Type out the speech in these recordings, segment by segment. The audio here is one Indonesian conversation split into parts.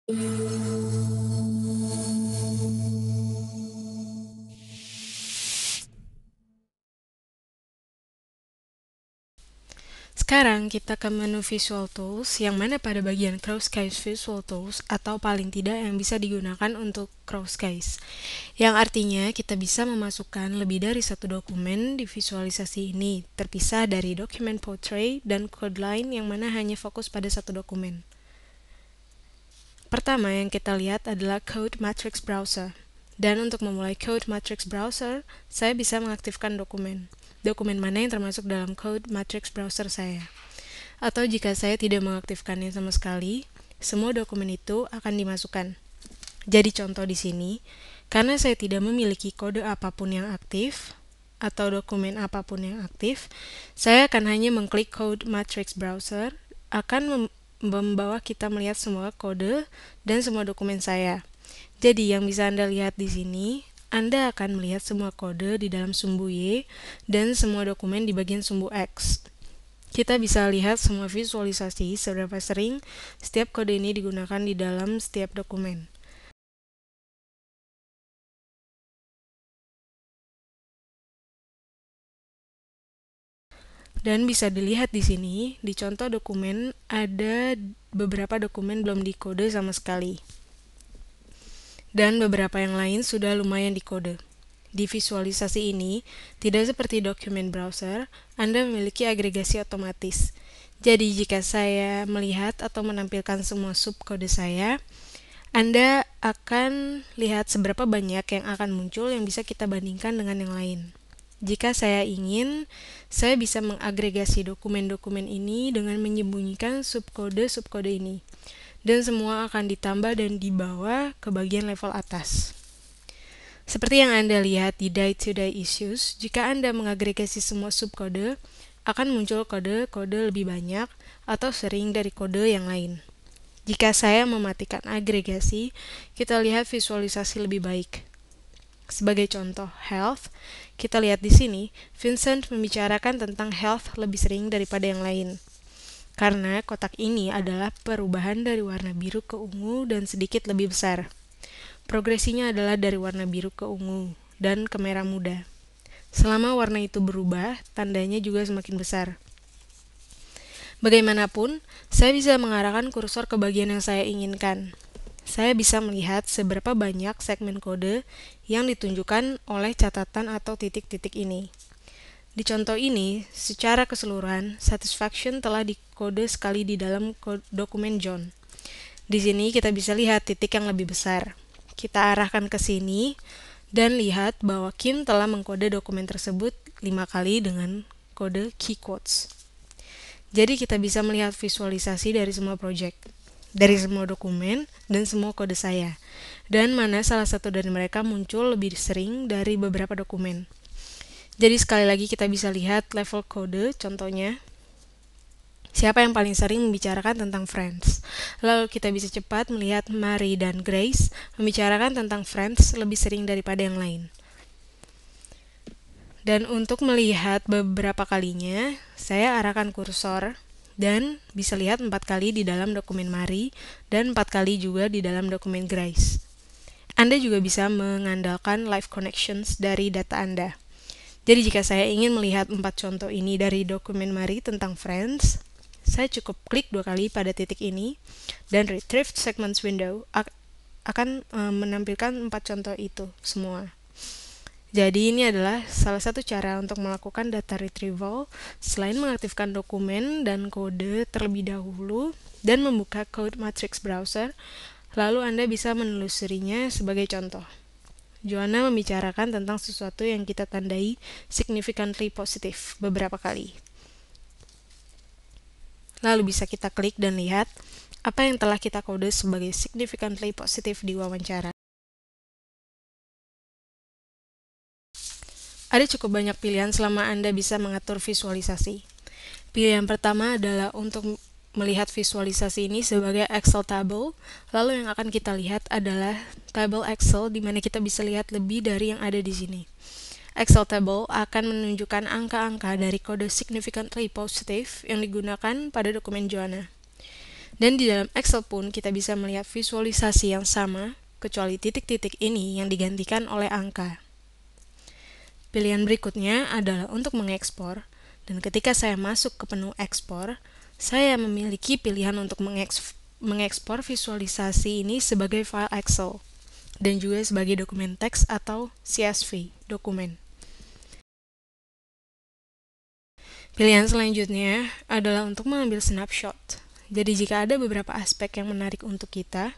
Sekarang kita ke menu Visual Tools, yang mana pada bagian Crosscase Visual Tools atau paling tidak yang bisa digunakan untuk Crosscase. Yang artinya kita bisa memasukkan lebih dari satu dokumen di visualisasi ini, terpisah dari dokumen Portrait dan Code Line yang mana hanya fokus pada satu dokumen. Pertama yang kita lihat adalah Code Matrix Browser. Dan untuk memulai Code Matrix Browser, saya bisa mengaktifkan dokumen. Dokumen mana yang termasuk dalam Code Matrix Browser saya. Atau jika saya tidak mengaktifkannya sama sekali, semua dokumen itu akan dimasukkan. Jadi contoh di sini, karena saya tidak memiliki kode apapun yang aktif, atau dokumen apapun yang aktif, saya akan hanya mengklik Code Matrix Browser, akan membawa kita melihat semua kode dan semua dokumen saya. Jadi yang bisa Anda lihat di sini, Anda akan melihat semua kode di dalam sumbu Y dan semua dokumen di bagian sumbu X. Kita bisa lihat semua visualisasi seberapa sering setiap kode ini digunakan di dalam setiap dokumen. Dan bisa dilihat di sini, di contoh dokumen ada beberapa dokumen belum dikode sama sekali. Dan beberapa yang lain sudah lumayan dikode. Di visualisasi ini, tidak seperti dokumen browser, Anda memiliki agregasi otomatis. Jadi jika saya melihat atau menampilkan semua subkode saya, Anda akan lihat seberapa banyak yang akan muncul yang bisa kita bandingkan dengan yang lain. Jika saya ingin, saya bisa mengagregasi dokumen-dokumen ini dengan menyembunyikan subkode-subkode ini. Dan semua akan ditambah dan dibawa ke bagian level atas. Seperti yang Anda lihat di Day-to-Day Issues, jika Anda mengagregasi semua subkode, akan muncul kode-kode lebih banyak atau sering dari kode yang lain. Jika saya mematikan agregasi, kita lihat visualisasi lebih baik. Sebagai contoh health, kita lihat di sini, Vincent membicarakan tentang health lebih sering daripada yang lain. Karena kotak ini adalah perubahan dari warna biru ke ungu dan sedikit lebih besar. Progresinya adalah dari warna biru ke ungu dan ke merah muda. Selama warna itu berubah, tandanya juga semakin besar. Bagaimanapun, saya bisa mengarahkan kursor ke bagian yang saya inginkan. Saya bisa melihat seberapa banyak segmen kode yang ditunjukkan oleh catatan atau titik-titik ini. Di contoh ini, secara keseluruhan, satisfaction telah dikode sekali di dalam dokumen John. Di sini kita bisa lihat titik yang lebih besar. Kita arahkan ke sini dan lihat bahwa Kim telah mengkode dokumen tersebut 5 kali dengan kode key quotes. Jadi kita bisa melihat visualisasi dari semua project, dari semua dokumen, dan semua kode saya. Dan mana salah satu dari mereka muncul lebih sering dari beberapa dokumen. Jadi sekali lagi kita bisa lihat level kode, contohnya, siapa yang paling sering membicarakan tentang Friends. Lalu kita bisa cepat melihat Mary dan Grace membicarakan tentang Friends lebih sering daripada yang lain. Dan untuk melihat beberapa kalinya, saya arahkan kursor dan bisa lihat 4 kali di dalam dokumen Mary dan 4 kali juga di dalam dokumen Grace. Anda juga bisa mengandalkan live connections dari data Anda. Jadi jika saya ingin melihat 4 contoh ini dari dokumen Mary tentang Friends, saya cukup klik 2 kali pada titik ini dan Retrieve Segments window akan menampilkan 4 contoh itu semua. Jadi ini adalah salah satu cara untuk melakukan data retrieval selain mengaktifkan dokumen dan kode terlebih dahulu dan membuka Code Matrix Browser, lalu Anda bisa menelusurinya sebagai contoh. Joanna membicarakan tentang sesuatu yang kita tandai significantly positif beberapa kali. Lalu bisa kita klik dan lihat apa yang telah kita kode sebagai significantly positif di wawancara. Ada cukup banyak pilihan selama Anda bisa mengatur visualisasi. Pilihan pertama adalah untuk melihat visualisasi ini sebagai Excel table, lalu yang akan kita lihat adalah table Excel di mana kita bisa lihat lebih dari yang ada di sini. Excel table akan menunjukkan angka-angka dari kode significantly positive yang digunakan pada dokumen Joanna. Dan di dalam Excel pun kita bisa melihat visualisasi yang sama, kecuali titik-titik ini yang digantikan oleh angka. Pilihan berikutnya adalah untuk mengekspor, dan ketika saya masuk ke menu ekspor, saya memiliki pilihan untuk mengekspor visualisasi ini sebagai file Excel, dan juga sebagai dokumen teks atau CSV, dokumen. Pilihan selanjutnya adalah untuk mengambil snapshot. Jadi jika ada beberapa aspek yang menarik untuk kita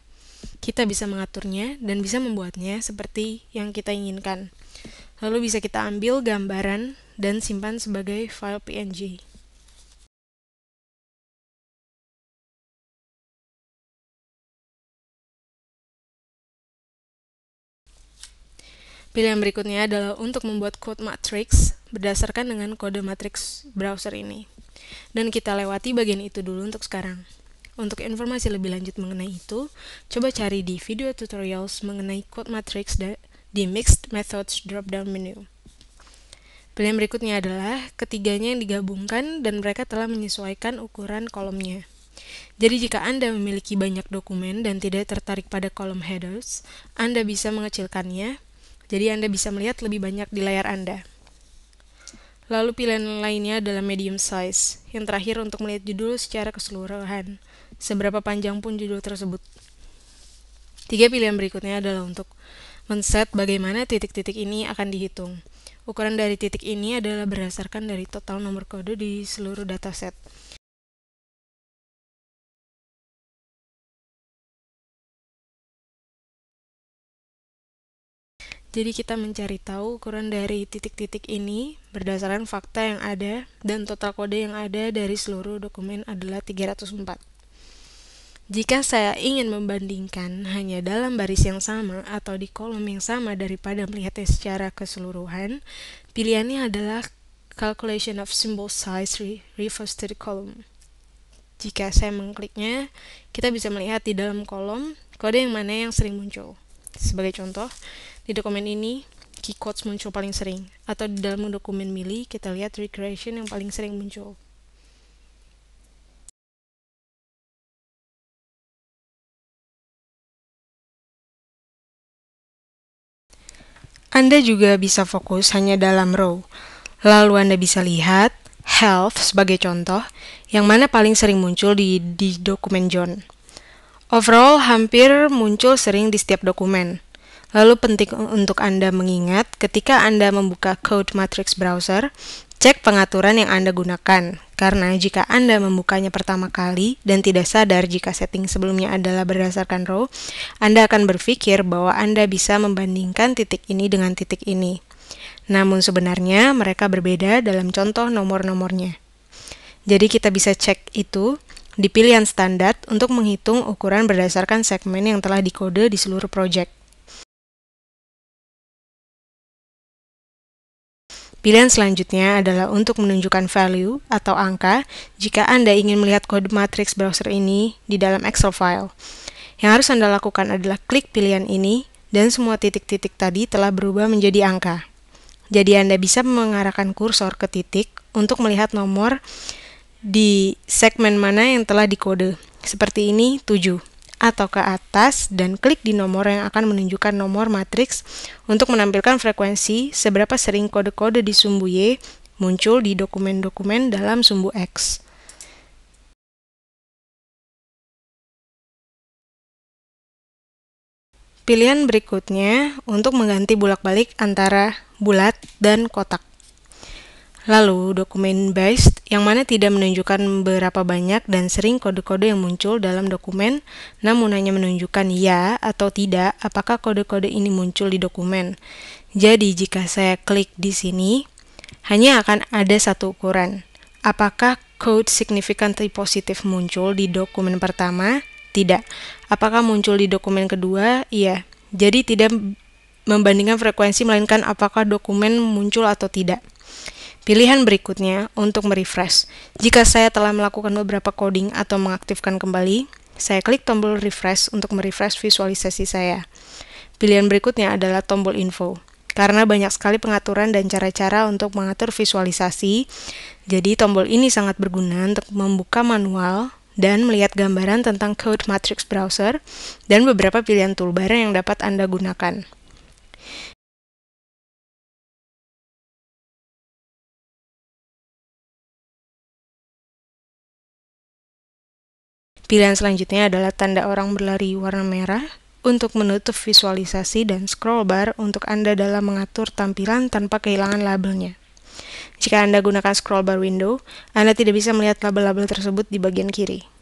bisa mengaturnya dan bisa membuatnya seperti yang kita inginkan. Lalu bisa kita ambil gambaran dan simpan sebagai file PNG. Pilihan berikutnya adalah untuk membuat code matrix berdasarkan dengan kode matrix browser ini. Dan kita lewati bagian itu dulu untuk sekarang. Untuk informasi lebih lanjut mengenai itu, coba cari di video tutorials mengenai code matrix di Mixed Methods drop-down menu. Pilihan berikutnya adalah ketiganya yang digabungkan dan mereka telah menyesuaikan ukuran kolomnya. Jadi jika Anda memiliki banyak dokumen dan tidak tertarik pada kolom headers, Anda bisa mengecilkannya, jadi Anda bisa melihat lebih banyak di layar Anda. Lalu pilihan lainnya adalah medium size, yang terakhir untuk melihat judul secara keseluruhan, seberapa panjang pun judul tersebut. 3 pilihan berikutnya adalah untuk men-set bagaimana titik-titik ini akan dihitung. Ukuran dari titik ini adalah berdasarkan dari total nomor kode di seluruh dataset. Jadi kita mencari tahu ukuran dari titik-titik ini berdasarkan fakta yang ada dan total kode yang ada dari seluruh dokumen adalah 304. Jika saya ingin membandingkan hanya dalam baris yang sama atau di kolom yang sama daripada melihatnya secara keseluruhan, pilihannya adalah Calculation of Symbol Size refers to the column. Jika saya mengkliknya, kita bisa melihat di dalam kolom kode yang mana yang sering muncul. Sebagai contoh, di dokumen ini, key quotes muncul paling sering, atau di dalam dokumen mili, kita lihat regression yang paling sering muncul. Anda juga bisa fokus hanya dalam row. Lalu Anda bisa lihat health sebagai contoh, yang mana paling sering muncul di dokumen John. Overall hampir muncul sering di setiap dokumen. Lalu penting untuk Anda mengingat ketika Anda membuka Code Matrix Browser, cek pengaturan yang Anda gunakan. Karena jika Anda membukanya pertama kali dan tidak sadar jika setting sebelumnya adalah berdasarkan row, Anda akan berpikir bahwa Anda bisa membandingkan titik ini dengan titik ini. Namun sebenarnya mereka berbeda dalam contoh nomor-nomornya. Jadi kita bisa cek itu di pilihan standar untuk menghitung ukuran berdasarkan segmen yang telah dikode di seluruh project. Pilihan selanjutnya adalah untuk menunjukkan value atau angka jika Anda ingin melihat kode matrix browser ini di dalam Excel file. Yang harus Anda lakukan adalah klik pilihan ini dan semua titik-titik tadi telah berubah menjadi angka. Jadi Anda bisa mengarahkan kursor ke titik untuk melihat nomor di segmen mana yang telah dikode. Seperti ini 7. Atau ke atas dan klik di nomor yang akan menunjukkan nomor matriks untuk menampilkan frekuensi seberapa sering kode-kode di sumbu Y muncul di dokumen-dokumen dalam sumbu X. Pilihan berikutnya untuk mengganti bolak-balik antara bulat dan kotak. Lalu, dokumen based yang mana tidak menunjukkan berapa banyak dan sering kode-kode yang muncul dalam dokumen, namun hanya menunjukkan ya atau tidak apakah kode-kode ini muncul di dokumen. Jadi, jika saya klik di sini, hanya akan ada satu ukuran. Apakah code significantly positif muncul di dokumen pertama? Tidak. Apakah muncul di dokumen kedua? Iya. Jadi, tidak membandingkan frekuensi, melainkan apakah dokumen muncul atau tidak. Pilihan berikutnya untuk merefresh. Jika saya telah melakukan beberapa coding atau mengaktifkan kembali, saya klik tombol refresh untuk merefresh visualisasi saya. Pilihan berikutnya adalah tombol info. Karena banyak sekali pengaturan dan cara-cara untuk mengatur visualisasi, jadi tombol ini sangat berguna untuk membuka manual dan melihat gambaran tentang Code Matrix Browser dan beberapa pilihan toolbar yang dapat Anda gunakan. Pilihan selanjutnya adalah tanda orang berlari warna merah untuk menutup visualisasi dan scroll bar untuk Anda dalam mengatur tampilan tanpa kehilangan labelnya. Jika Anda gunakan scroll bar window, Anda tidak bisa melihat label-label tersebut di bagian kiri.